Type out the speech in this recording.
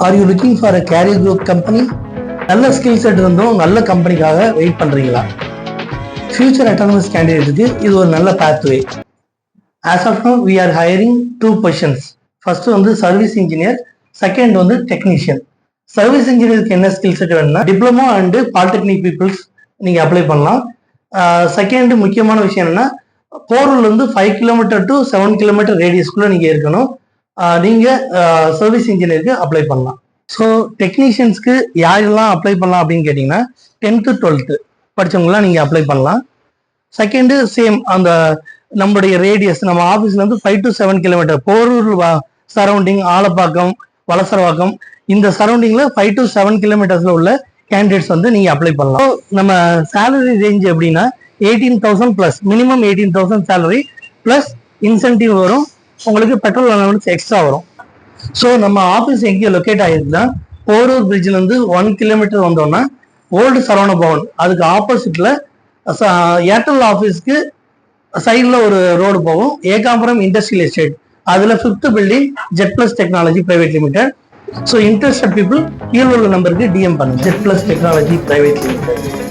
Are you looking for a career growth company? நல்ல skill set இருந்தும் நல்ல கம்பெனிக்காக wait பண்றீங்களா? ஃபியூச்சர் அட்டானமஸ் கேண்டிடேட்டுக்கு இது ஒரு நல்ல pathway. As of now, we are hiring 2 positions. First வந்து சர்வீஸ் இன்ஜினியர், செகண்ட் வந்து டெக்னீஷியன். சர்வீஸ் இன்ஜினியருக்கு என்ன ஸ்கில் செட் வேணும்னா டிப்ளமோ அண்ட் பாலிடெக்னிக் பீப்புள்ஸ் நீங்க அப்ளை பண்ணலாம். செகண்ட் முக்கியமான விஷயம் என்னன்னா போரூர்ல இருந்து 5 கிலோமீட்டர் டு 7 கிலோமீட்டர் ரேடியஸ்குள்ள நீங்க இருக்கணும். நீங்க சர்வீஸ் இன்ஜினியருக்கு அப்ளை பண்ணலாம். ஸோ டெக்னீஷியன்ஸ்க்கு யாரெல்லாம் அப்ளை பண்ணலாம் அப்படின்னு கேட்டீங்கன்னா 10th 12th படிச்சவங்கலாம் நீங்க அப்ளை பண்ணலாம். செகண்ட் சேம் அந்த நம்மளுடைய ரேடியஸ் நம்ம ஆஃபீஸ்ல இருந்து 5 to 7 kilometre Porur surrounding Alappakkam Valasaravakkam இந்த சரௌண்டிங்ல 5 to 7 கிலோமீட்டர்ஸ்ல உள்ள கேண்டிடேட்ஸ் வந்து நீங்க அப்ளை பண்ணலாம். நம்ம சேலரி ரேஞ்ச் எப்படின்னா 18,000 plus minimum 18,000 salary plus incentive வரும், உங்களுக்கு பெட்ரோல் அலவன்ஸ் எக்ஸ்ட்ரா வரும். ஸோ நம்ம ஆஃபீஸ் எங்கே லொக்கேட் ஆகிருக்குன்னா போரூர் பிரிட்ஜ்ல இருந்து 1 கிலோமீட்டர் வந்தோம்னா ஓல்டு சரவண பவன் அதுக்கு ஆப்போசிட்ல ஏர்டெல் ஆஃபீஸ்க்கு சைட்ல ஒரு ரோடு போகும், ஏகாம்பரம் இண்டஸ்ட்ரியல் எஸ்டேட் அதுல 5th building jet plus technology private limited. So interested people கீழே உள்ள நம்பருக்கு டிஎம் பண்ணுங்க. Jet plus technology private limited.